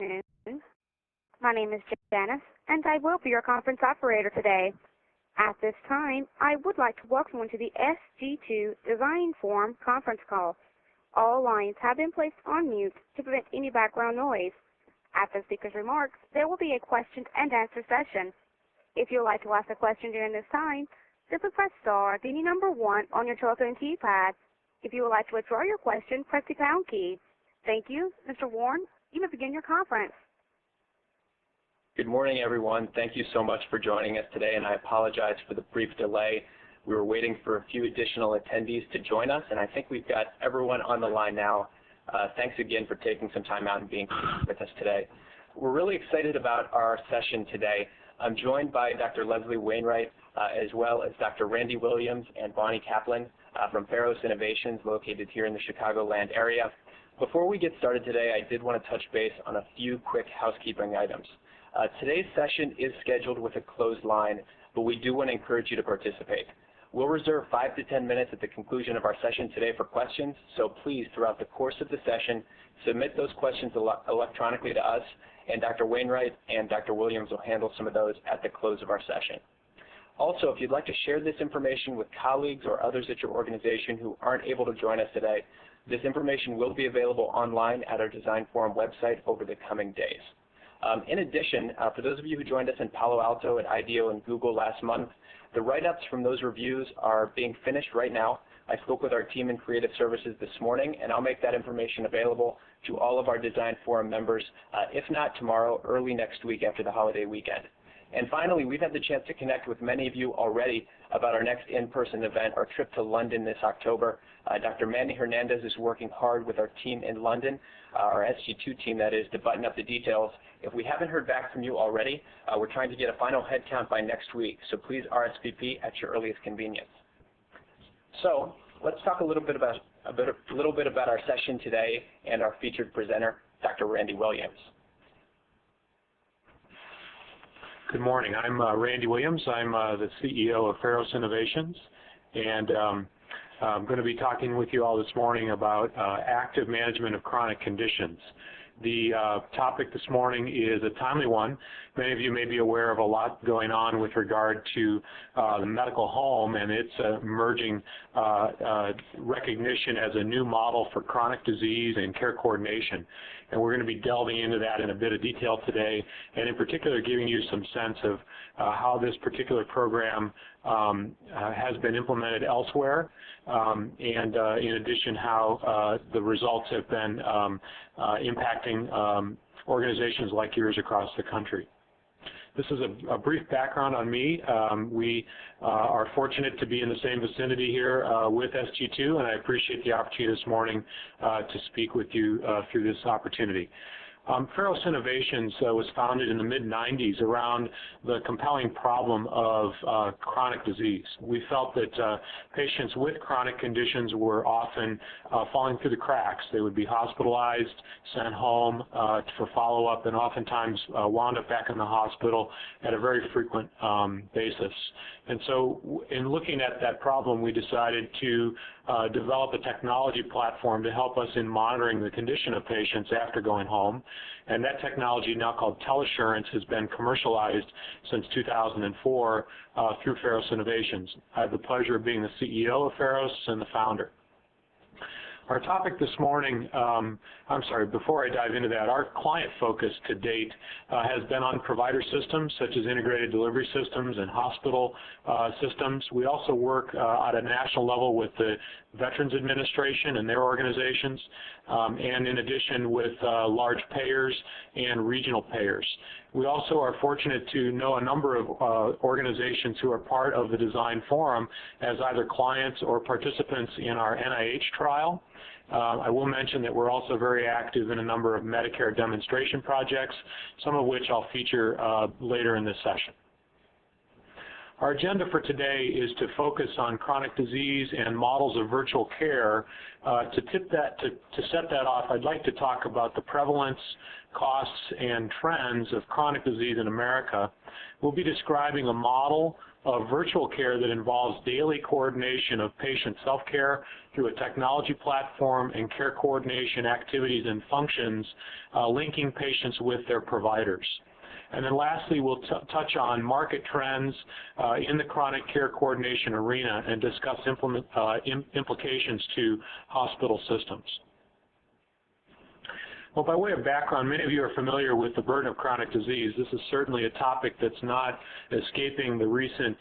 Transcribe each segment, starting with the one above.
afternoon. My name is Janice, and I will be your conference operator today. At this time, I would like to welcome you to the SG2 Design Forum conference call. All lines have been placed on mute to prevent any background noise. After the speaker's remarks, there will be a question and answer session. If you would like to ask a question during this time, simply press star, then the number 1 on your telephone keypad. If you would like to withdraw your question, press the pound key. Thank you. Mr. Warren, you may begin your conference. Good morning, everyone. Thank you so much for joining us today, and I apologize for the brief delay. We were waiting for a few additional attendees to join us, and I think we've got everyone on the line now. Thanks again for taking some time out and being with us today. We're really excited about our session today. I'm joined by Dr. Leslie Wainwright, as well as Dr. Randy Williams and Bonnie Kaplan from Pharos Innovations, located here in the Chicagoland area. Before we get started today, I did want to touch base on a few quick housekeeping items. Today's session is scheduled with a closed line, but we do want to encourage you to participate. We'll reserve 5 to 10 minutes at the conclusion of our session today for questions, so please, throughout the course of the session, submit those questions electronically to us, and Dr. Wainwright and Dr. Williams will handle some of those at the close of our session. Also, if you'd like to share this information with colleagues or others at your organization who aren't able to join us today, this information will be available online at our Design Forum website over the coming days. In addition, for those of you who joined us in Palo Alto at IDEO and Google last month, the write-ups from those reviews are being finished right now. I spoke with our team in Creative Services this morning, and I'll make that information available to all of our Design Forum members, if not tomorrow, early next week after the holiday weekend. And finally, we've had the chance to connect with many of you already about our next in-person event, our trip to London this October. Dr. Manny Hernandez is working hard with our team in London, our SG2 team that is, to button up the details. If we haven't heard back from you already, we're trying to get a final head count by next week, so please RSVP at your earliest convenience. So let's talk a little bit about our session today and our featured presenter, Dr. Randy Williams. Good morning. I'm Randy Williams. I'm the CEO of Pharos Innovations, and I'm going to be talking with you all this morning about active management of chronic conditions. The topic this morning is a timely one. Many of you may be aware of a lot going on with regard to the medical home and its emerging recognition as a new model for chronic disease and care coordination. And we're going to be delving into that in a bit of detail today, and in particular giving you some sense of how this particular program has been implemented elsewhere, and in addition how the results have been impacting organizations like yours across the country. This is a brief background on me. We are fortunate to be in the same vicinity here with SG2, and I appreciate the opportunity this morning to speak with you through this opportunity. Pharos Innovations was founded in the mid-90s around the compelling problem of chronic disease. We felt that patients with chronic conditions were often falling through the cracks. They would be hospitalized, sent home for follow-up, and oftentimes wound up back in the hospital at a very frequent basis. And so in looking at that problem, we decided to develop a technology platform to help us in monitoring the condition of patients after going home. And that technology, now called WellTell Assurance, has been commercialized since 2004 through Pharos Innovations. I have the pleasure of being the CEO of Pharos and the founder. Our topic this morning, before I dive into that, our client focus to date has been on provider systems such as integrated delivery systems and hospital systems. We also work at a national level with the Veterans Administration and their organizations, and in addition with large payers and regional payers. We also are fortunate to know a number of organizations who are part of the Design Forum as either clients or participants in our NIH trial. I will mention that we're also very active in a number of Medicare demonstration projects, some of which I'll feature later in this session. Our agenda for today is to focus on chronic disease and models of virtual care. To set that off, I'd like to talk about the prevalence, costs, and trends of chronic disease in America. We'll be describing a model of virtual care that involves daily coordination of patient self-care through a technology platform and care coordination activities and functions linking patients with their providers. And then lastly, we'll touch on market trends in the chronic care coordination arena and discuss implications to hospital systems. Well, by way of background, many of you are familiar with the burden of chronic disease. This is certainly a topic that's not escaping the recent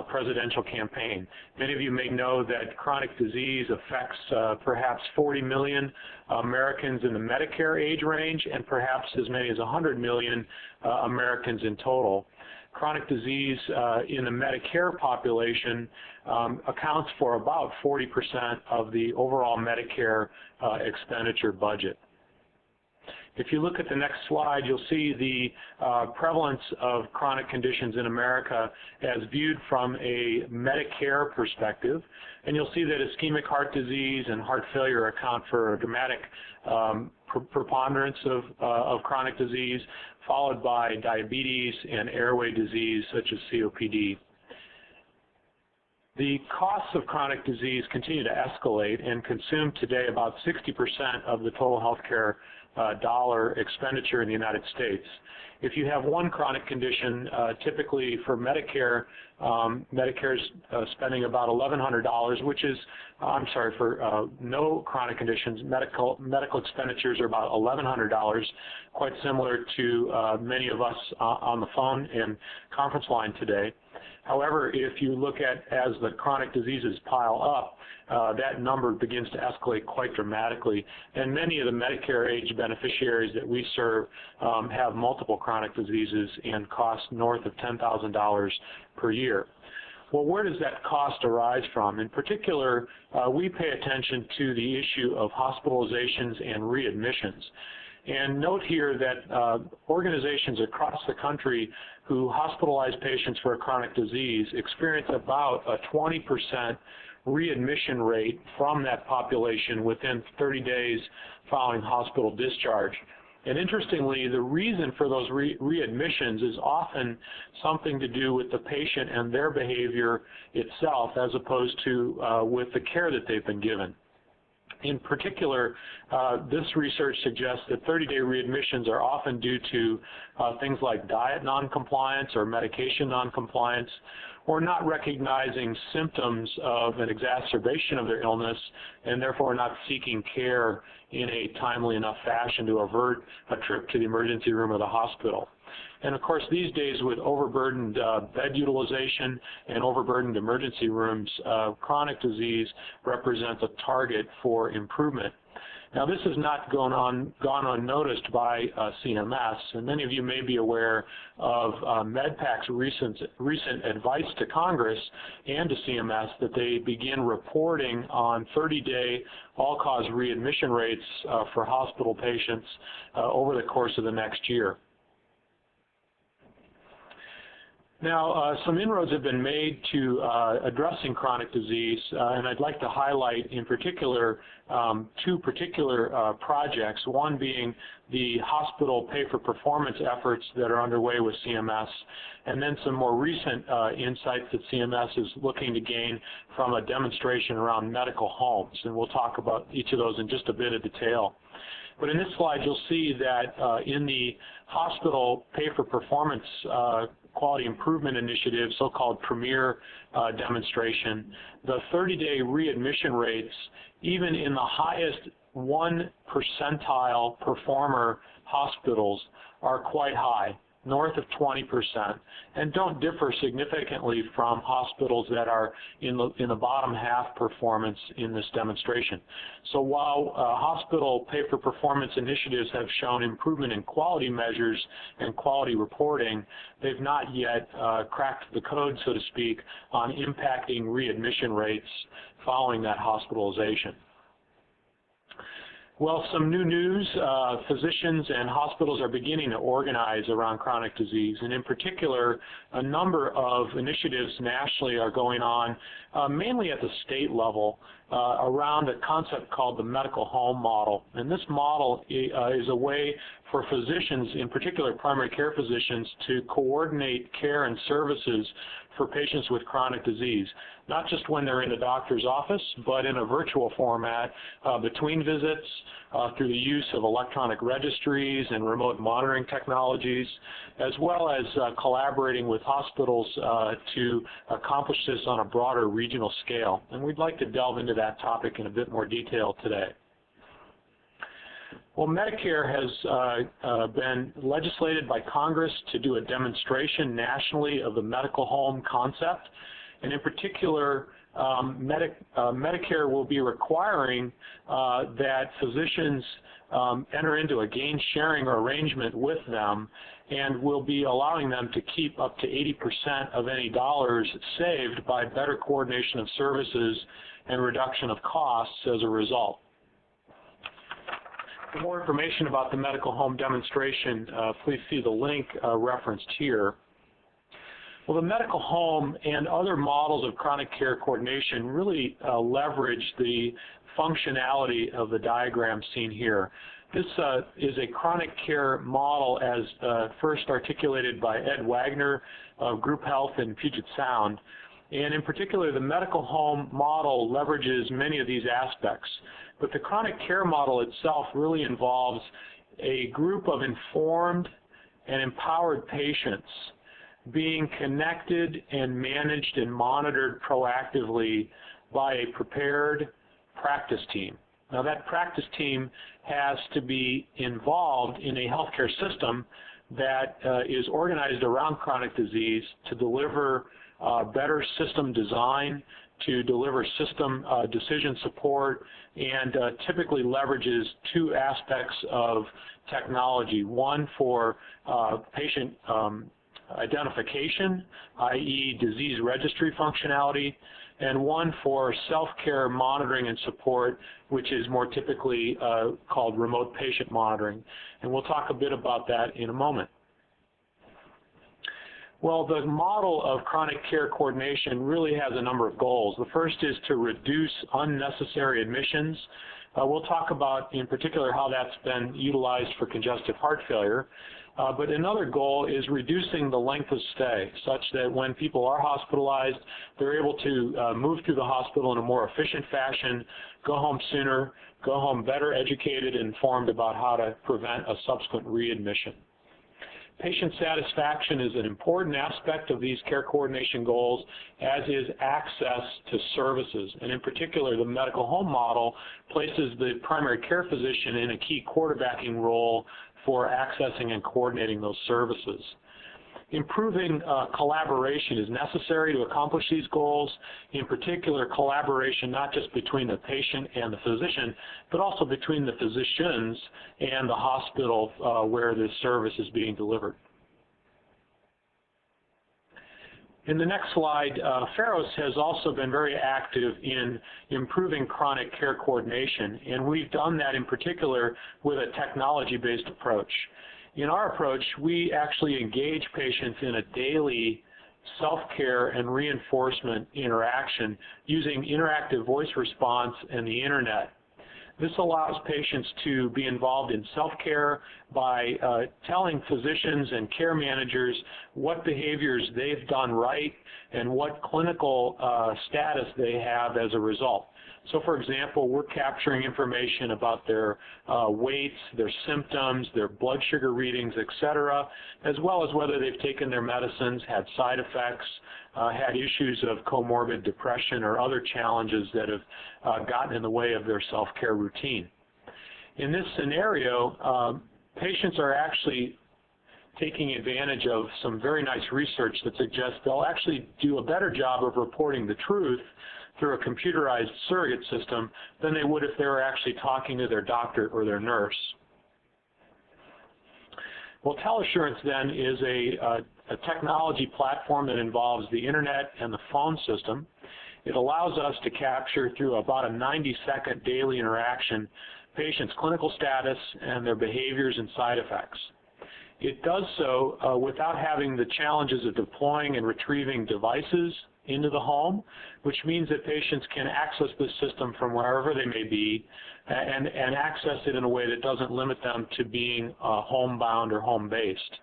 presidential campaign. Many of you may know that chronic disease affects perhaps 40 million Americans in the Medicare age range and perhaps as many as 100 million Americans in total. Chronic disease in the Medicare population accounts for about 40% of the overall Medicare expenditure budget. If you look at the next slide, you'll see the prevalence of chronic conditions in America as viewed from a Medicare perspective, and you'll see that ischemic heart disease and heart failure account for a dramatic preponderance of chronic disease, followed by diabetes and airway disease such as COPD. The costs of chronic disease continue to escalate and consume today about 60% of the total healthcare dollar expenditure in the United States. If you have one chronic condition, typically for Medicare, Medicare's spending about $1,100, which is, I'm sorry, for no chronic conditions, medical expenditures are about $1,100, quite similar to many of us on the phone and conference line today. However, if you look at as the chronic diseases pile up, that number begins to escalate quite dramatically, and many of the Medicare age beneficiaries that we serve have multiple chronic diseases and cost north of $10,000 per year. Well, where does that cost arise from? In particular, we pay attention to the issue of hospitalizations and readmissions. And note here that organizations across the country who hospitalize patients for a chronic disease experience about a 20% readmission rate from that population within 30 days following hospital discharge. And interestingly, the reason for those readmissions is often something to do with the patient and their behavior itself as opposed to with the care that they've been given. In particular, this research suggests that 30-day readmissions are often due to things like diet noncompliance or medication noncompliance, or not recognizing symptoms of an exacerbation of their illness and therefore not seeking care in a timely enough fashion to avert a trip to the emergency room or the hospital. And of course, these days with overburdened bed utilization and overburdened emergency rooms, chronic disease represents a target for improvement. Now, this has not gone unnoticed by CMS, and many of you may be aware of MedPAC's recent advice to Congress and to CMS that they begin reporting on 30-day all-cause readmission rates for hospital patients over the course of the next year. Now, some inroads have been made to addressing chronic disease, and I'd like to highlight in particular two particular projects, one being the hospital pay-for-performance efforts that are underway with CMS, and then some more recent insights that CMS is looking to gain from a demonstration around medical homes, and we'll talk about each of those in just a bit of detail. But in this slide, you'll see that in the hospital pay-for-performance quality improvement initiative, so-called Premier demonstration, the 30-day readmission rates, even in the highest 1 percentile performer hospitals, are quite high, north of 20%, and don't differ significantly from hospitals that are in the bottom half performance in this demonstration. So while hospital pay-for-performance initiatives have shown improvement in quality measures and quality reporting, they've not yet cracked the code, so to speak, on impacting readmission rates following that hospitalization. Well, some new news, physicians and hospitals are beginning to organize around chronic disease, and in particular, a number of initiatives nationally are going on, mainly at the state level, around a concept called the medical home model. And this model is a way for physicians, in particular primary care physicians, to coordinate care and services for patients with chronic disease, not just when they're in a doctor's office, but in a virtual format between visits through the use of electronic registries and remote monitoring technologies, as well as collaborating with hospitals to accomplish this on a broader regional scale. And we'd like to delve into that topic in a bit more detail today. Well, Medicare has been legislated by Congress to do a demonstration nationally of the medical home concept, and in particular, Medicare will be requiring that physicians enter into a gain-sharing arrangement with them, and will be allowing them to keep up to 80% of any dollars saved by better coordination of services and reduction of costs as a result. For more information about the medical home demonstration, please see the link referenced here. Well, the medical home and other models of chronic care coordination really leverage the functionality of the diagram seen here. This is a chronic care model as first articulated by Ed Wagner of Group Health in Puget Sound. And in particular, the medical home model leverages many of these aspects. But the chronic care model itself really involves a group of informed and empowered patients being connected and managed and monitored proactively by a prepared practice team. Now, that practice team has to be involved in a healthcare system that is organized around chronic disease to deliver better system design, to deliver system decision support, and typically leverages two aspects of technology. One for patient identification, i.e. disease registry functionality, and one for self-care monitoring and support, which is more typically called remote patient monitoring. And we'll talk a bit about that in a moment. Well, the model of chronic care coordination really has a number of goals. The first is to reduce unnecessary admissions. We'll talk about, in particular, how that's been utilized for congestive heart failure. But another goal is reducing the length of stay, such that when people are hospitalized, they're able to move through the hospital in a more efficient fashion, go home sooner, go home better educated and informed about how to prevent a subsequent readmission. Patient satisfaction is an important aspect of these care coordination goals, as is access to services. And in particular, the medical home model places the primary care physician in a key quarterbacking role for accessing and coordinating those services. Improving collaboration is necessary to accomplish these goals, in particular collaboration not just between the patient and the physician, but also between the physicians and the hospital where this service is being delivered. In the next slide, Pharos has also been very active in improving chronic care coordination, and we've done that in particular with a technology-based approach. In our approach, we actually engage patients in a daily self-care and reinforcement interaction using interactive voice response and the internet. This allows patients to be involved in self-care by telling physicians and care managers what behaviors they've done right and what clinical status they have as a result. So, for example, we're capturing information about their weights, their symptoms, their blood sugar readings, etc., as well as whether they've taken their medicines, had side effects, had issues of comorbid depression or other challenges that have gotten in the way of their self-care routine. In this scenario, patients are actually taking advantage of some very nice research that suggests they'll actually do a better job of reporting the truth through a computerized surrogate system than they would if they were actually talking to their doctor or their nurse. WellTell Assurance then is a technology platform that involves the internet and the phone system. It allows us to capture through about a 90-second daily interaction patients' clinical status and their behaviors and side effects. It does so without having the challenges of deploying and retrieving devices into the home, which means that patients can access this system from wherever they may be and access it in a way that doesn't limit them to being homebound or home-based.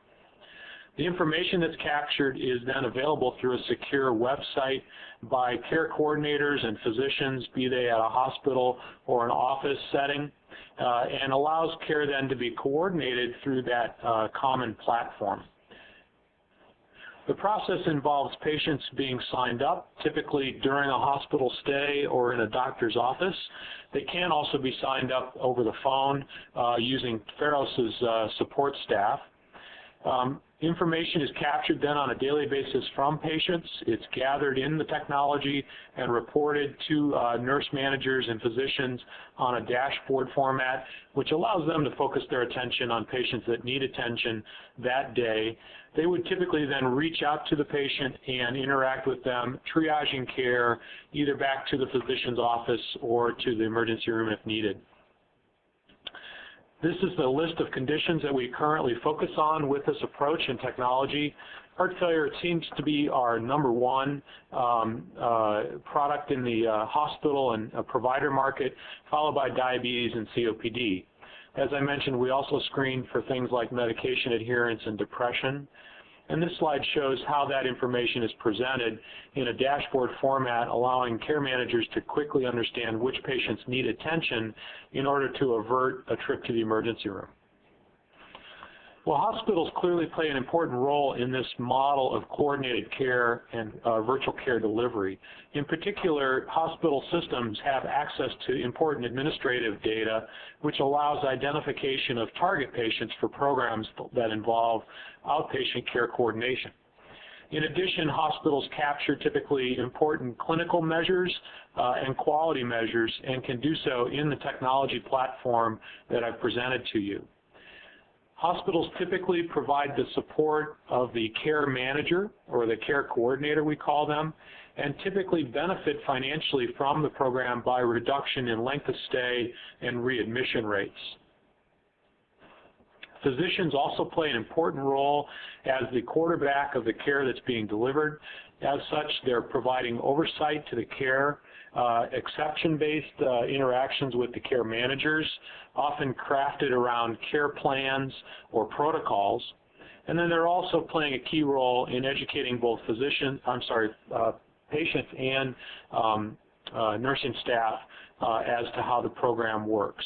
The information that's captured is then available through a secure website by care coordinators and physicians, be they at a hospital or an office setting, and allows care then to be coordinated through that common platform. The process involves patients being signed up, typically during a hospital stay or in a doctor's office. They can also be signed up over the phone using Pharos' support staff. Information is captured then on a daily basis from patients. It's gathered in the technology and reported to nurse managers and physicians on a dashboard format, which allows them to focus their attention on patients that need attention that day. They would typically then reach out to the patient and interact with them, triaging care either back to the physician's office or to the emergency room if needed. This is the list of conditions that we currently focus on with this approach and technology. Heart failure seems to be our #1 product in the hospital and provider market, followed by diabetes and COPD. As I mentioned, we also screen for things like medication adherence and depression. And this slide shows how that information is presented in a dashboard format, allowing care managers to quickly understand which patients need attention in order to avert a trip to the emergency room. Well, hospitals clearly play an important role in this model of coordinated care and virtual care delivery. In particular, hospital systems have access to important administrative data, which allows identification of target patients for programs that involve outpatient care coordination. In addition, hospitals capture typically important clinical measures and quality measures and can do so in the technology platform that I've presented to you. Hospitals typically provide the support of the care manager, or the care coordinator we call them, and typically benefit financially from the program by reduction in length of stay and readmission rates. Physicians also play an important role as the quarterback of the care that's being delivered. As such, they're providing oversight to the care, exception-based interactions with the care managers, often crafted around care plans or protocols. And then they're also playing a key role in educating both patients and nursing staff as to how the program works.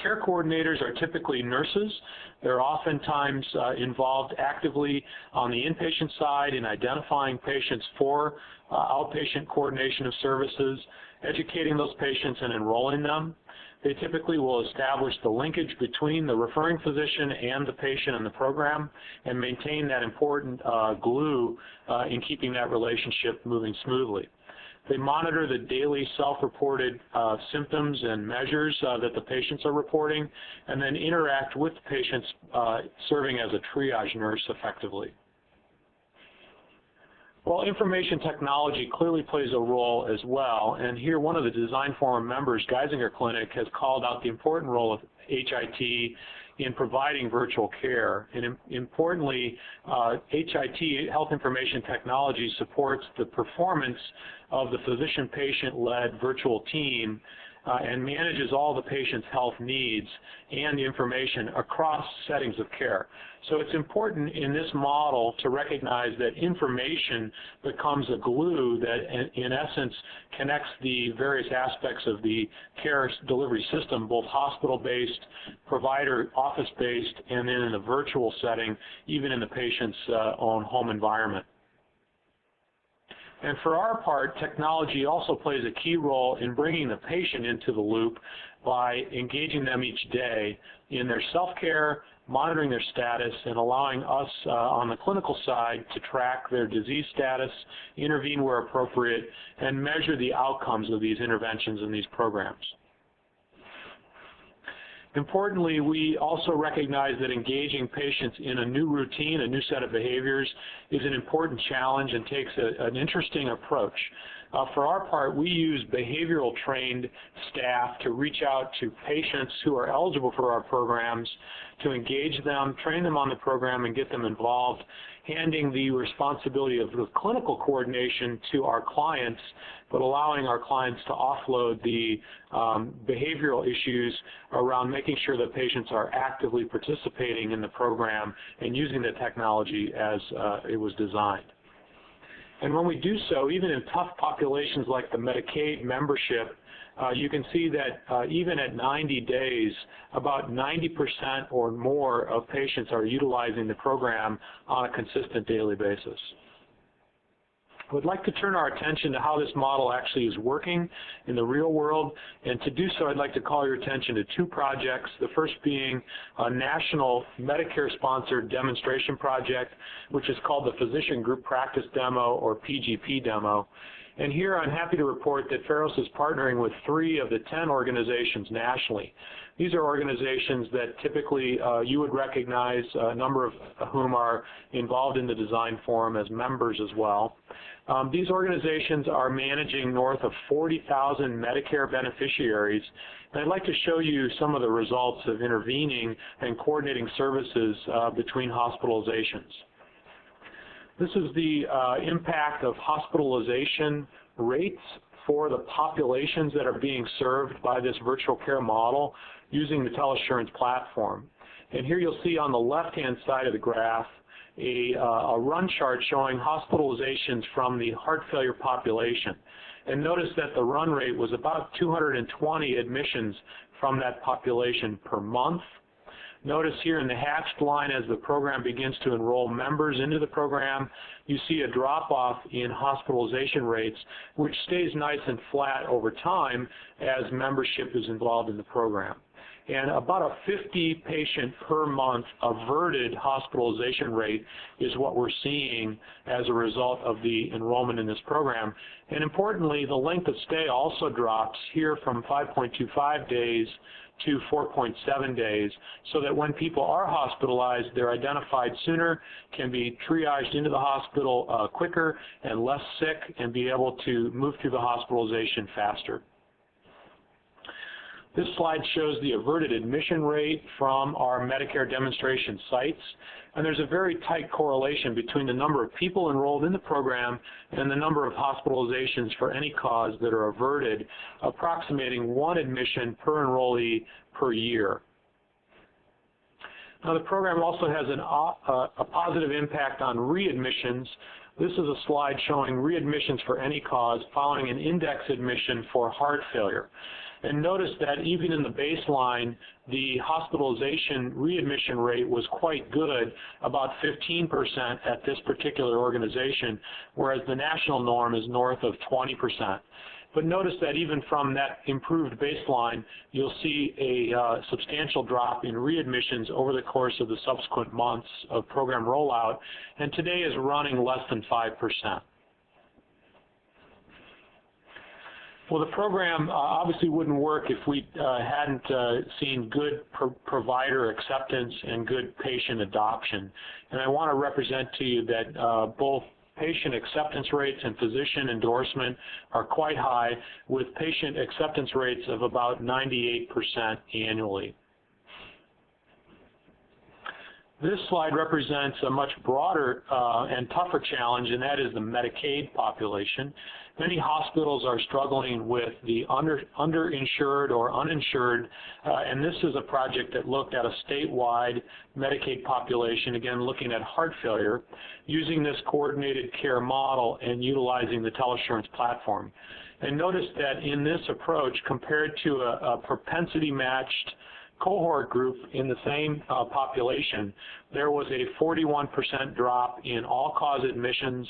Care coordinators are typically nurses. They're oftentimes involved actively on the inpatient side in identifying patients for outpatient coordination of services, educating those patients and enrolling them. They typically will establish the linkage between the referring physician and the patient and the program and maintain that important glue in keeping that relationship moving smoothly. They monitor the daily self-reported symptoms and measures that the patients are reporting, and then interact with the patients, serving as a triage nurse effectively. Well, information technology clearly plays a role as well, and here one of the design forum members, Geisinger Clinic, has called out the important role of HIT in providing virtual care. And importantly, HIT, Health Information Technology, supports the performance of the physician-patient-led virtual team and manages all the patient's health needs and the information across settings of care. So it's important in this model to recognize that information becomes a glue that in essence connects the various aspects of the care delivery system, both hospital-based, provider office-based, and then in a virtual setting, even in the patient's own home environment. And for our part, technology also plays a key role in bringing the patient into the loop by engaging them each day in their self-care, monitoring their status, and allowing us on the clinical side to track their disease status, intervene where appropriate, and measure the outcomes of these interventions and these programs. Importantly, we also recognize that engaging patients in a new routine, a new set of behaviors, is an important challenge and takes an interesting approach. For our part, we use behavioral trained staff to reach out to patients who are eligible for our programs, to engage them, train them on the program, and get them involved handing the responsibility of the clinical coordination to our clients, but allowing our clients to offload the behavioral issues around making sure that patients are actively participating in the program and using the technology as it was designed. And when we do so, even in tough populations like the Medicaid membership, you can see that even at 90 days, about 90% or more of patients are utilizing the program on a consistent daily basis. I would like to turn our attention to how this model actually is working in the real world, and to do so I'd like to call your attention to two projects, the first being a national Medicare-sponsored demonstration project, which is called the Physician Group Practice Demo, or PGP Demo. And here I'm happy to report that Pharos is partnering with 3 of the 10 organizations nationally. These are organizations that typically you would recognize, a number of whom are involved in the design forum as members as well. These organizations are managing north of 40,000 Medicare beneficiaries, and I'd like to show you some of the results of intervening and coordinating services between hospitalizations. This is the impact of hospitalization rates for the populations that are being served by this virtual care model using the WellTell Assurance platform. And here you'll see on the left-hand side of the graph a run chart showing hospitalizations from the heart failure population. And notice that the run rate was about 220 admissions from that population per month. Notice here in the hatched line, as the program begins to enroll members into the program, you see a drop-off in hospitalization rates, which stays nice and flat over time as membership is involved in the program. And about a 50 patient per month averted hospitalization rate is what we're seeing as a result of the enrollment in this program. And importantly, the length of stay also drops here from 5.25 days to 4.7 days, so that when people are hospitalized, they're identified sooner, can be triaged into the hospital quicker and less sick, and be able to move through the hospitalization faster. This slide shows the averted admission rate from our Medicare demonstration sites, and there's a very tight correlation between the number of people enrolled in the program and the number of hospitalizations for any cause that are averted, approximating 1 admission per enrollee per year. Now, the program also has a positive impact on readmissions. This is a slide showing readmissions for any cause following an index admission for heart failure. And notice that even in the baseline, the hospitalization readmission rate was quite good, about 15% at this particular organization, whereas the national norm is north of 20%. But notice that even from that improved baseline, you'll see a substantial drop in readmissions over the course of the subsequent months of program rollout, and today is running less than 5%. Well, the program obviously wouldn't work if we hadn't seen good provider acceptance and good patient adoption. And I want to represent to you that both patient acceptance rates and physician endorsement are quite high, with patient acceptance rates of about 98% annually. This slide represents a much broader and tougher challenge, and that is the Medicaid population. Many hospitals are struggling with the underinsured or uninsured, and this is a project that looked at a statewide Medicaid population, again looking at heart failure, using this coordinated care model and utilizing the WellTell Assurance platform. And notice that in this approach, compared to a propensity-matched cohort group in the same population, there was a 41% drop in all-cause admissions,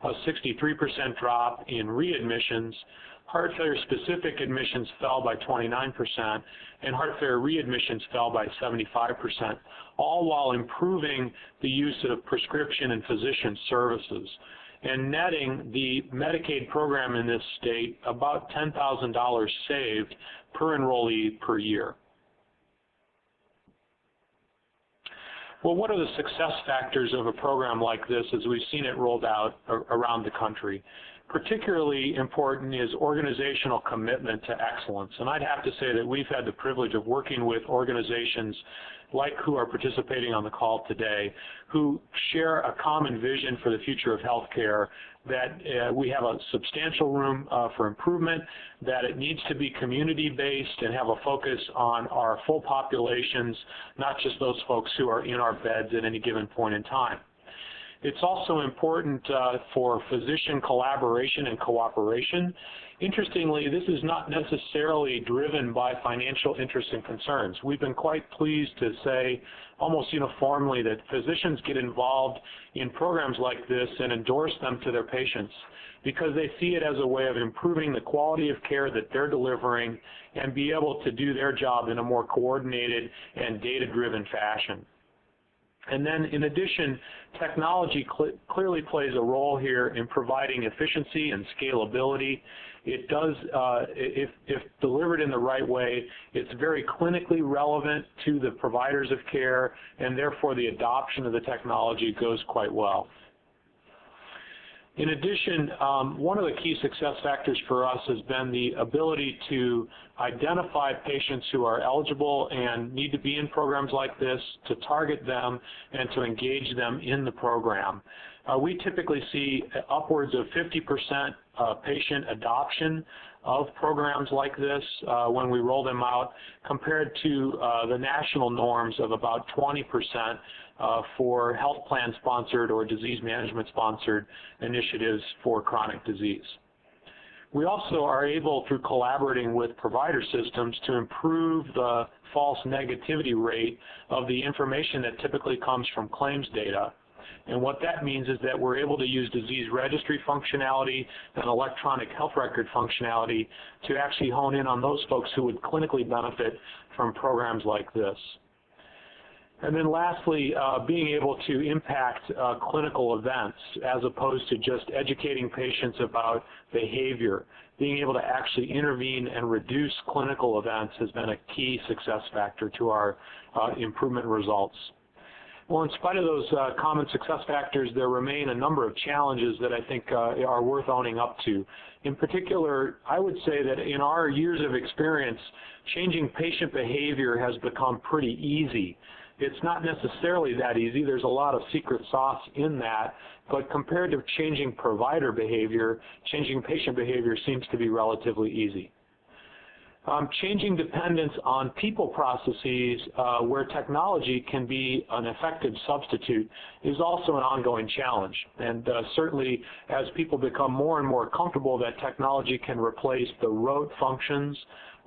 a 63% drop in readmissions. Heart failure-specific admissions fell by 29%, and heart failure readmissions fell by 75%, all while improving the use of prescription and physician services, and netting the Medicaid program in this state about $10,000 saved per enrollee per year. Well, what are the success factors of a program like this as we've seen it rolled out around the country? Particularly important is organizational commitment to excellence. And I'd have to say that we've had the privilege of working with organizations like who are participating on the call today, who share a common vision for the future of healthcare, that we have a substantial room for improvement, that it needs to be community-based and have a focus on our full populations, not just those folks who are in our beds at any given point in time. It's also important for physician collaboration and cooperation. Interestingly, this is not necessarily driven by financial interests and concerns. We've been quite pleased to say almost uniformly that physicians get involved in programs like this and endorse them to their patients because they see it as a way of improving the quality of care that they're delivering and be able to do their job in a more coordinated and data-driven fashion. And then, in addition, technology clearly plays a role here in providing efficiency and scalability. It does, if delivered in the right way, it's very clinically relevant to the providers of care, and therefore the adoption of the technology goes quite well. In addition, one of the key success factors for us has been the ability to identify patients who are eligible and need to be in programs like this, to target them, and to engage them in the program. We typically see upwards of 50% patient adoption of programs like this when we roll them out, compared to the national norms of about 20% for health plan sponsored or disease management sponsored initiatives for chronic disease. We also are able, through collaborating with provider systems, to improve the false negativity rate of the information that typically comes from claims data. And what that means is that we're able to use disease registry functionality and electronic health record functionality to actually hone in on those folks who would clinically benefit from programs like this. And then lastly, being able to impact clinical events as opposed to just educating patients about behavior. Being able to actually intervene and reduce clinical events has been a key success factor to our improvement results. Well, in spite of those common success factors, there remain a number of challenges that I think are worth owning up to. In particular, I would say that in our years of experience, changing patient behavior has become pretty easy. It's not necessarily that easy. There's a lot of secret sauce in that, but compared to changing provider behavior, changing patient behavior seems to be relatively easy. Changing dependence on people processes where technology can be an effective substitute is also an ongoing challenge. And certainly as people become more and more comfortable that technology can replace the rote functions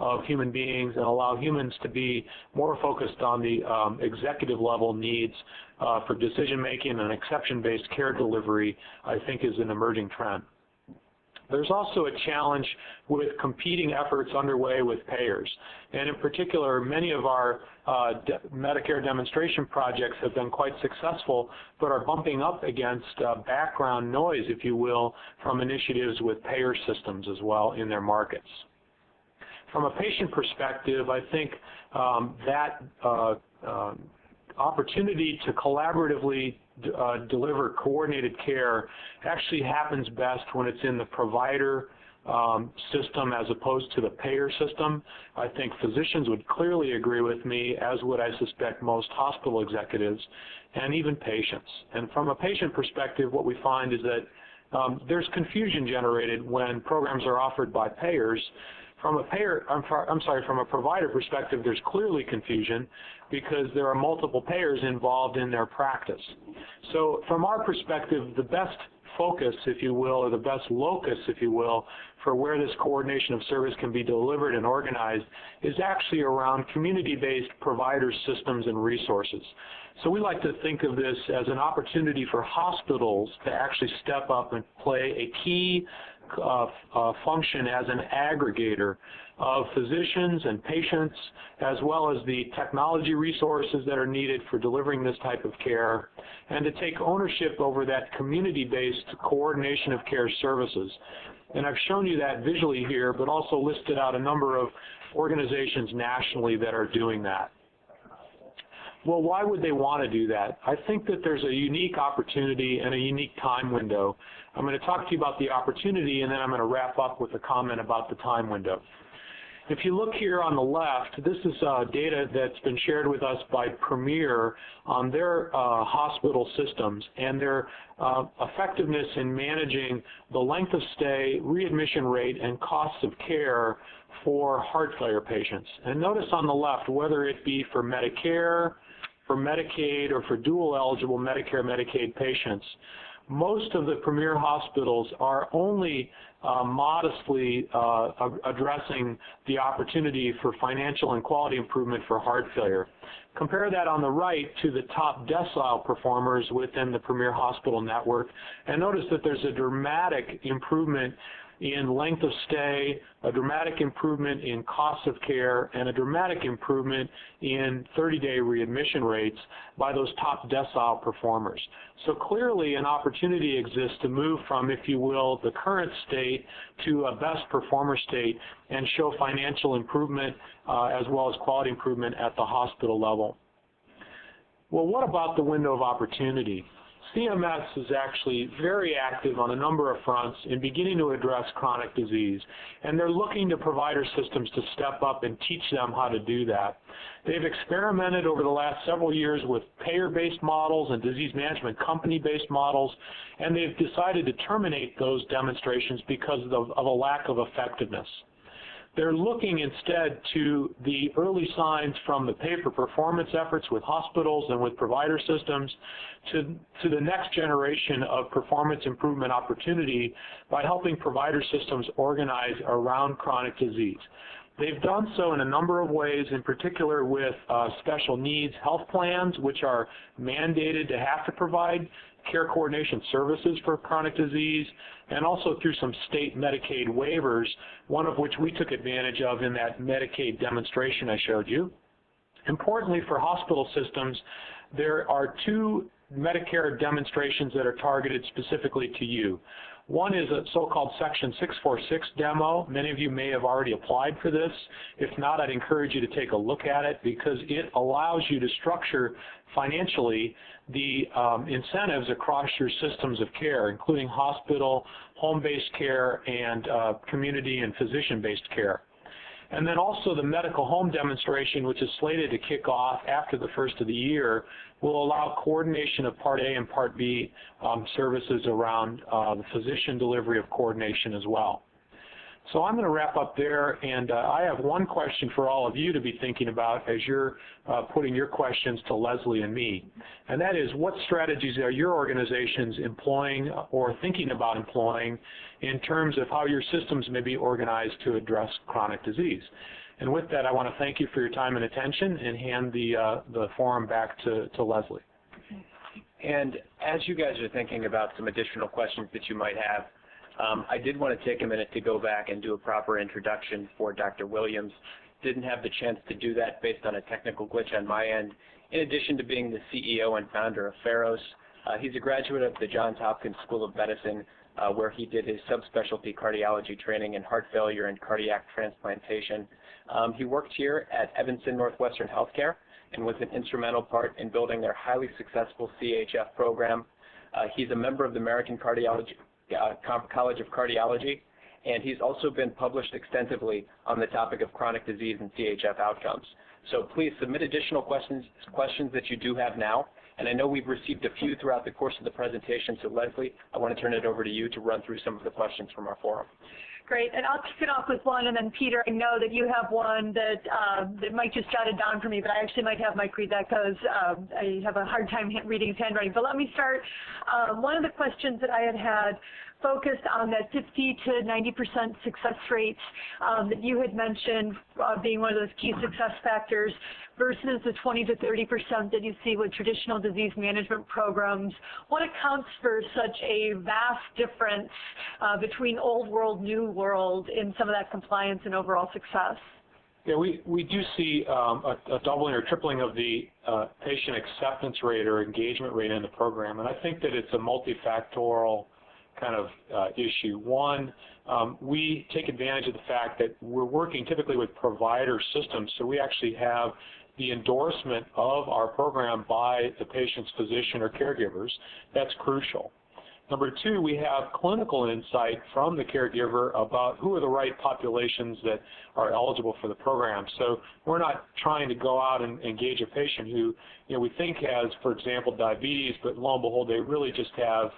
of human beings and allow humans to be more focused on the executive level needs for decision making and exception-based care delivery, I think is an emerging trend. There's also a challenge with competing efforts underway with payers. And in particular, many of our Medicare demonstration projects have been quite successful, but are bumping up against background noise, if you will, from initiatives with payer systems as well in their markets. From a patient perspective, I think that opportunity to collaboratively deliver coordinated care actually happens best when it's in the provider system as opposed to the payer system. I think physicians would clearly agree with me, as would I suspect most hospital executives and even patients. And from a patient perspective, what we find is that there's confusion generated when programs are offered by payers. From a provider perspective, there's clearly confusion because there are multiple payers involved in their practice. So from our perspective, the best focus, if you will, or the best locus, if you will, for where this coordination of service can be delivered and organized is actually around community-based provider systems and resources. So we like to think of this as an opportunity for hospitals to actually step up and play a key function as an aggregator of physicians and patients, as well as the technology resources that are needed for delivering this type of care, and to take ownership over that community-based coordination of care services. And I've shown you that visually here, but also listed out a number of organizations nationally that are doing that. Well, why would they want to do that? I think that there's a unique opportunity and a unique time window. I'm going to talk to you about the opportunity, and then I'm going to wrap up with a comment about the time window. If you look here on the left, this is data that's been shared with us by Premier on their hospital systems and their effectiveness in managing the length of stay, readmission rate, and costs of care for heart failure patients. And notice on the left, whether it be for Medicare, for Medicaid, or for dual eligible Medicare, Medicaid patients, most of the Premier hospitals are only modestly addressing the opportunity for financial and quality improvement for heart failure. Compare that on the right to the top decile performers within the Premier hospital network, and notice that there's a dramatic improvement in length of stay, a dramatic improvement in cost of care, and a dramatic improvement in 30-day readmission rates by those top decile performers. So clearly an opportunity exists to move from, if you will, the current state to a best performer state and show financial improvement as well as quality improvement at the hospital level. Well, what about the window of opportunity? CMS is actually very active on a number of fronts in beginning to address chronic disease, and they're looking to provider systems to step up and teach them how to do that. They've experimented over the last several years with payer-based models and disease management company-based models, and they've decided to terminate those demonstrations because of a lack of effectiveness. They're looking instead to the early signs from the pay-for-performance efforts with hospitals and with provider systems to the next generation of performance improvement opportunity by helping provider systems organize around chronic disease. They've done so in a number of ways, in particular with special needs health plans, which are mandated to have to provide care coordination services for chronic disease, and also through some state Medicaid waivers, one of which we took advantage of in that Medicaid demonstration I showed you. Importantly for hospital systems, there are two Medicare demonstrations that are targeted specifically to you. One is a so-called Section 646 demo. Many of you may have already applied for this. If not, I'd encourage you to take a look at it because it allows you to structure financially the incentives across your systems of care, including hospital, home-based care, and community and physician-based care. And then also the medical home demonstration, which is slated to kick off after the first of the year, will allow coordination of Part A and Part B services around the physician delivery of coordination as well. So I'm going to wrap up there, and I have one question for all of you to be thinking about as you're putting your questions to Leslie and me, and that is, what strategies are your organizations employing or thinking about employing in terms of how your systems may be organized to address chronic disease? And with that, I want to thank you for your time and attention and hand the forum back to Leslie. And as you guys are thinking about some additional questions that you might have, I did want to take a minute to go back and do a proper introduction for Dr. Williams. Didn't have the chance to do that based on a technical glitch on my end. In addition to being the CEO and founder of Pharos, he's a graduate of the Johns Hopkins School of Medicine, where he did his subspecialty cardiology training in heart failure and cardiac transplantation. He worked here at Evanston Northwestern Healthcare and was an instrumental part in building their highly successful CHF program. He's a member of the American College of Cardiology, and he's also been published extensively on the topic of chronic disease and CHF outcomes. So please submit additional questions that you do have now, and I know we've received a few throughout the course of the presentation, so Leslie, I want to turn it over to you to run through some of the questions from our forum. Great, and I'll kick it off with one, and then Peter, I know that you have one that Mike just jotted down for me, but I actually might have Mike read that because I have a hard time reading his handwriting. But let me start. One of the questions that I had focused on that 50 to 90% success rates that you had mentioned being one of those key success factors versus the 20 to 30% that you see with traditional disease management programs. What accounts for such a vast difference between old world, new world in some of that compliance and overall success? Yeah, we do see a doubling or tripling of the patient acceptance rate or engagement rate in the program, and I think that it's a multifactorial kind of issue. One, we take advantage of the fact that we're working typically with provider systems, so we actually have the endorsement of our program by the patient's physician or caregivers. That's crucial. Number two, we have clinical insight from the caregiver about who are the right populations that are eligible for the program. So we're not trying to go out and engage a patient who, we think has, for example, diabetes, but lo and behold, they really just have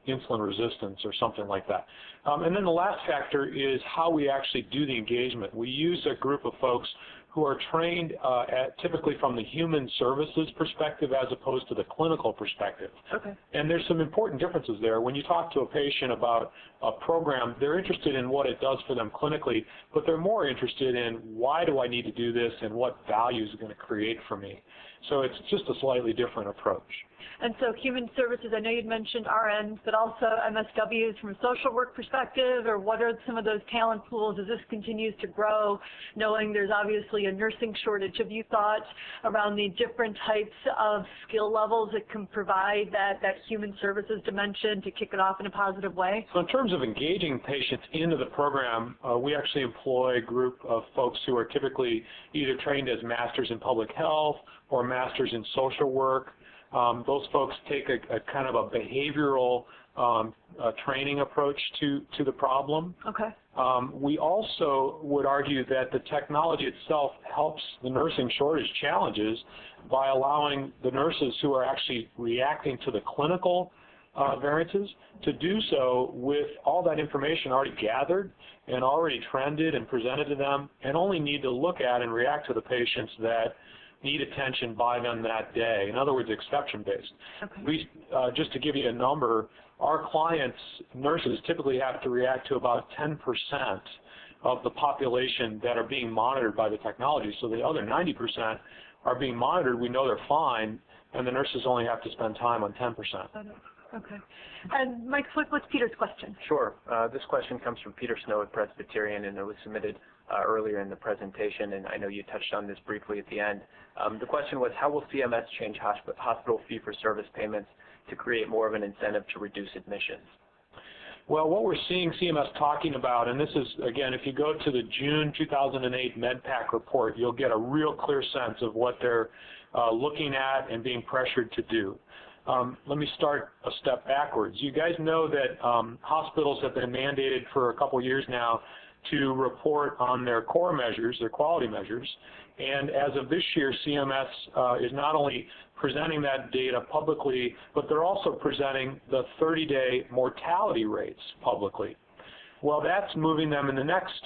insulin resistance or something like that. And then the last factor is how we actually do the engagement. We use a group of folks who are trained typically from the human services perspective as opposed to the clinical perspective. Okay. And there's some important differences there. When you talk to a patient about a program, they're interested in what it does for them clinically, but they're more interested in why do I need to do this and what value is it going to create for me. So it's just a slightly different approach. And so human services, I know you'd mentioned RNs, but also MSWs from a social work perspective, or what are some of those talent pools as this continues to grow, knowing there's obviously a nursing shortage? Have you thought around the different types of skill levels that can provide that human services dimension to kick it off in a positive way? So in terms of engaging patients into the program, we actually employ a group of folks who are typically either trained as masters in public health or masters in social work. Those folks take a kind of a behavioral training approach to the problem. Okay. We also would argue that the technology itself helps the nursing shortage challenges by allowing the nurses who are actually reacting to the clinical variances to do so with all that information already gathered and already trended and presented to them, and only need to look at and react to the patients that need attention by them that day. In other words, exception-based. Okay. Just to give you a number, our clients, nurses, typically have to react to about 10% of the population that are being monitored by the technology. So the other 90% are being monitored. We know they're fine, and the nurses only have to spend time on 10%. Okay. And Mike, what's Peter's question? Sure. This question comes from Peter Snow at Presbyterian, and it was submitted earlier in the presentation, and I know you touched on this briefly at the end. The question was, how will CMS change hospital fee-for-service payments to create more of an incentive to reduce admissions? Well, what we're seeing CMS talking about, and this is, again, if you go to the June 2008 MedPAC report, you'll get a real clear sense of what they're looking at and being pressured to do. Let me start a step backwards. You guys know that hospitals have been mandated for a couple years now to report on their core measures, their quality measures, and as of this year, CMS is not only presenting that data publicly, but they're also presenting the 30-day mortality rates publicly. Well, that's moving them in the next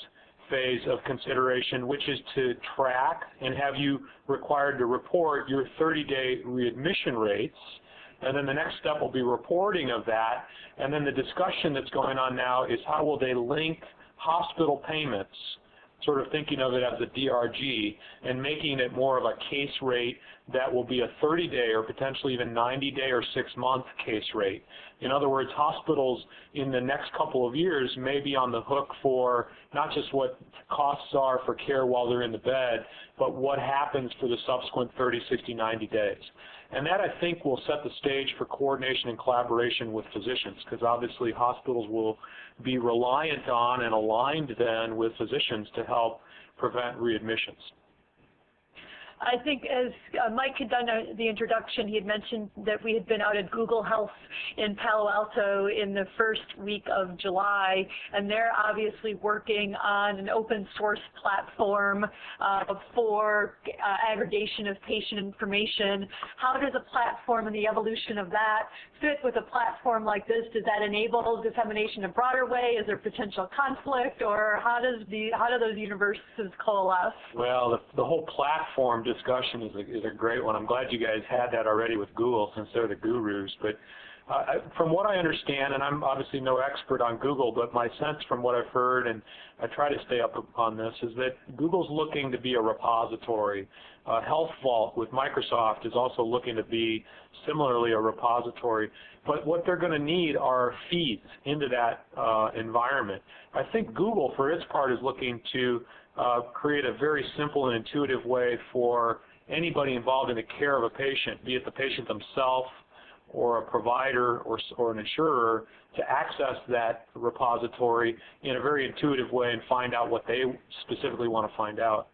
phase of consideration, which is to track and have you required to report your 30-day readmission rates. And then the next step will be reporting of that. And then the discussion that's going on now is how will they link hospital payments, sort of thinking of it as a DRG, and making it more of a case rate that will be a 30-day or potentially even 90-day or 6-month case rate. In other words, hospitals in the next couple of years may be on the hook for not just what costs are for care while they're in the bed, but what happens for the subsequent 30, 60, 90 days. And that, I think, will set the stage for coordination and collaboration with physicians, because obviously hospitals will be reliant on and aligned then with physicians to help prevent readmissions. I think as Mike had done the introduction, he had mentioned that we had been out at Google Health in Palo Alto in the first week of July, and they're obviously working on an open source platform for aggregation of patient information. How does a platform and the evolution of that fit with a platform like this? Does that enable dissemination in a broader way? Is there potential conflict, or how do those universes coalesce? Well, the whole platform discussion is a great one. I'm glad you guys had that already with Google, since they're the gurus. But from what I understand, and I'm obviously no expert on Google, but my sense from what I've heard, and I try to stay up on this, is that Google's looking to be a repository. Health Vault with Microsoft is also looking to be similarly a repository. But what they're going to need are feeds into that environment. I think Google, for its part, is looking to create a very simple and intuitive way for anybody involved in the care of a patient, be it the patient themselves or a provider or an insurer, to access that repository in a very intuitive way and find out what they specifically want to find out.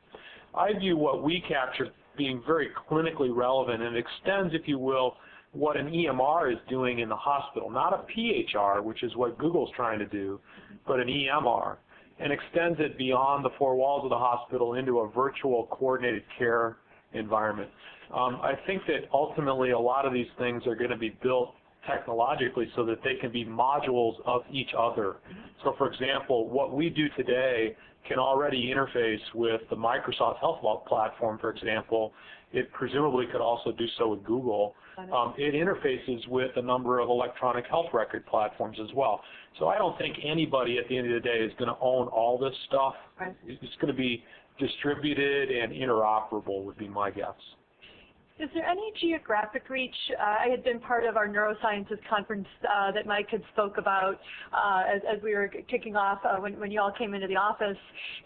I view what we capture being very clinically relevant, and extends, if you will, what an EMR is doing in the hospital, not a PHR, which is what Google's trying to do, but an EMR, and extends it beyond the four walls of the hospital into a virtual coordinated care environment. I think that ultimately a lot of these things are going to be built technologically so that they can be modules of each other. So for example, what we do today can already interface with the Microsoft Health Vault platform, for example. It presumably could also do so with Google. It interfaces with a number of electronic health record platforms as well. So I don't think anybody at the end of the day is going to own all this stuff. Right. It's going to be distributed and interoperable would be my guess. Is there any geographic reach? I had been part of our neurosciences conference that Mike had spoke about as we were kicking off when you all came into the office.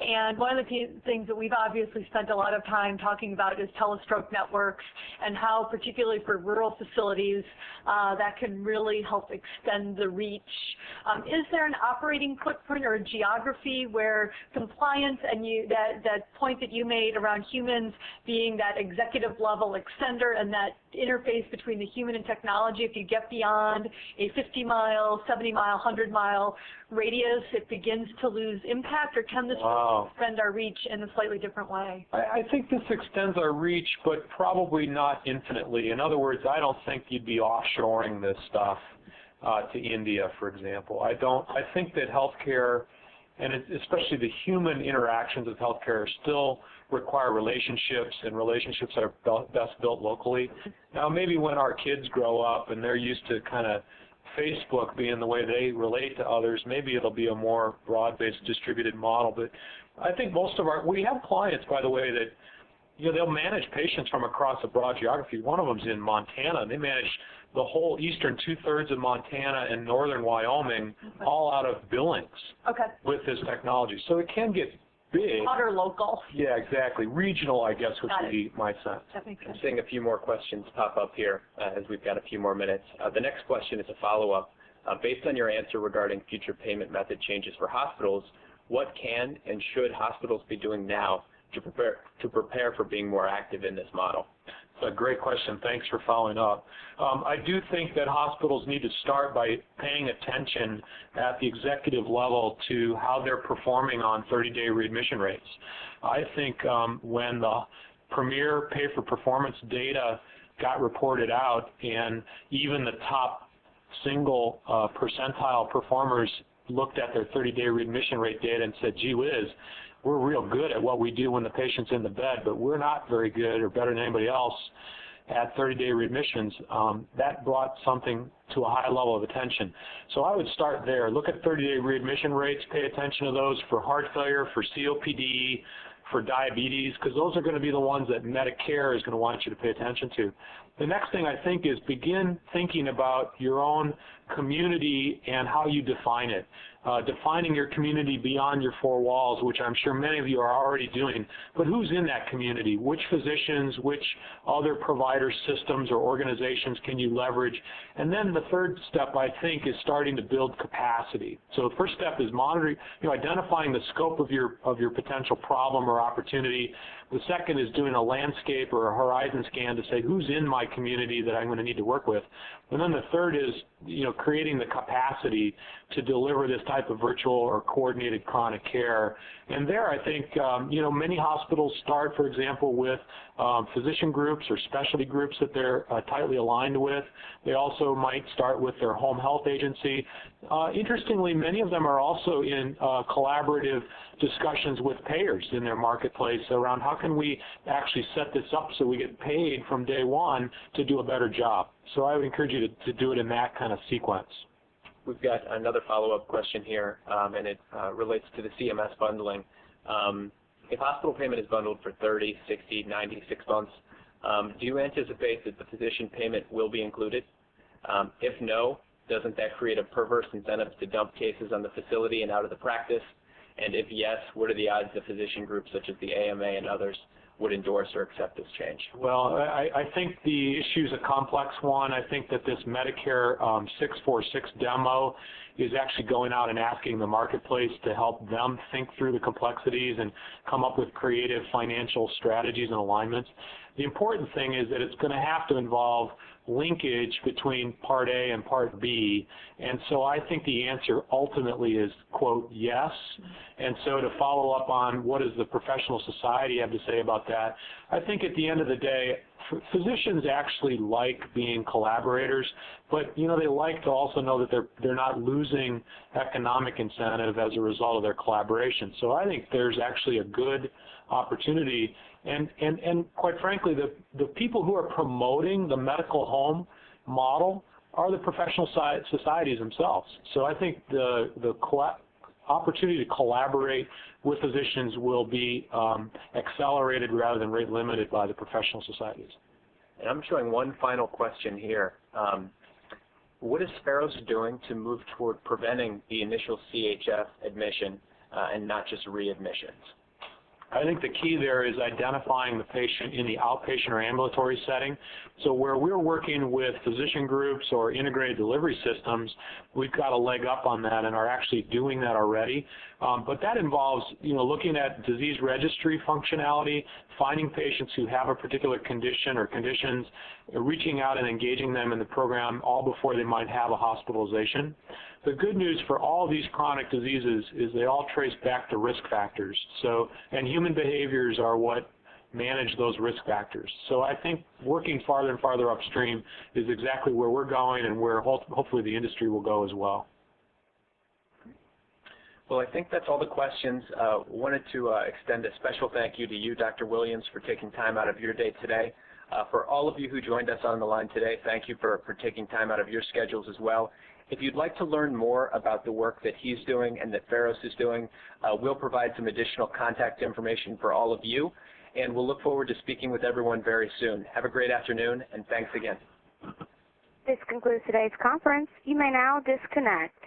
And one of the things that we've obviously spent a lot of time talking about is telestroke networks and how, particularly for rural facilities, that can really help extend the reach. Is there an operating footprint or a geography where compliance and that point that you made around humans being that executive level extender and that interface between the human and technology, if you get beyond a 50-mile, 70-mile, 100-mile radius, it begins to lose impact, or can this extend our reach in a slightly different way? I think this extends our reach, but probably not infinitely. In other words, I don't think you'd be offshoring this stuff to India, for example. I think that healthcare, and especially the human interactions of healthcare, still require relationships, and relationships that are best built locally. Now, maybe when our kids grow up and they're used to kind of Facebook being the way they relate to others, maybe it'll be a more broad-based distributed model. But I think most of we have clients, by the way, that they'll manage patients from across a broad geography. One of them's in Montana. They manage the whole eastern two-thirds of Montana and northern Wyoming, all out of Billings with this technology. So it can get big. Broader local. Yeah, exactly. Regional, I guess, would be my sense. That makes sense. I'm seeing a few more questions pop up here as we've got a few more minutes. The next question is a follow-up. Based on your answer regarding future payment method changes for hospitals, what can and should hospitals be doing now to prepare for being more active in this model? It's a great question. Thanks for following up. I do think that hospitals need to start by paying attention at the executive level to how they're performing on 30-day readmission rates. I think when the premier pay-for-performance data got reported out, and even the top single percentile performers looked at their 30-day readmission rate data and said, gee whiz, we're real good at what we do when the patient's in the bed, but we're not very good or better than anybody else at 30-day readmissions. That brought something to a high level of attention. So I would start there. Look at 30-day readmission rates. Pay attention to those for heart failure, for COPD, for diabetes, because those are going to be the ones that Medicare is going to want you to pay attention to. The next thing I think is begin thinking about your own community and how you define it. Defining your community beyond your four walls, which I'm sure many of you are already doing, but who's in that community? Which physicians, which other provider systems or organizations can you leverage? And then the third step, I think, is starting to build capacity. So the first step is monitoring, identifying the scope of your potential problem or opportunity. The second is doing a landscape or a horizon scan to say who's in my community that I'm going to need to work with. And then the third is, creating the capacity to deliver this type of virtual or coordinated chronic care. And there, I think, many hospitals start, for example, with physician groups or specialty groups that they're tightly aligned with. They also might start with their home health agency. Interestingly, many of them are also in collaborative discussions with payers in their marketplace around how can we actually set this up so we get paid from day one to do a better job. So I would encourage you to do it in that kind of sequence. We've got another follow-up question here, and it relates to the CMS bundling. If hospital payment is bundled for 30, 60, 96 months, do you anticipate that the physician payment will be included? If no, doesn't that create a perverse incentive to dump cases on the facility and out of the practice? And if yes, what are the odds that physician groups such as the AMA and others would endorse or accept this change? Well, I think the issue is a complex one. I think that this Medicare 646 demo is actually going out and asking the marketplace to help them think through the complexities and come up with creative financial strategies and alignments. The important thing is that it's going to have to involve linkage between Part A and Part B, and so I think the answer ultimately is, quote, yes. And so to follow up on what does the professional society have to say about that, I think at the end of the day, physicians actually like being collaborators, but you know, they like to also know that they're not losing economic incentive as a result of their collaboration. So I think there's actually a good opportunity, and quite frankly, the people who are promoting the medical home model are the professional societies themselves. So I think the opportunity to collaborate with physicians will be accelerated rather than rate limited by the professional societies. And I'm showing one final question here. What is Pharos doing to move toward preventing the initial CHF admission and not just readmissions? I think the key there is identifying the patient in the outpatient or ambulatory setting. So where we're working with physician groups or integrated delivery systems, we've got a leg up on that and are actually doing that already. But that involves, you know, looking at disease registry functionality, finding patients who have a particular condition or conditions, reaching out and engaging them in the program all before they might have a hospitalization. The good news for all these chronic diseases is they all trace back to risk factors. So, and human behaviors are what manage those risk factors. So I think working farther and farther upstream is exactly where we're going and where hopefully the industry will go as well. Well, I think that's all the questions. Wanted to extend a special thank you to you, Dr. Williams, for taking time out of your day today. For all of you who joined us on the line today, thank you for taking time out of your schedules as well. If you'd like to learn more about the work that he's doing and that Pharos is doing, we'll provide some additional contact information for all of you, and we'll look forward to speaking with everyone very soon. Have a great afternoon, and thanks again. This concludes today's conference. You may now disconnect.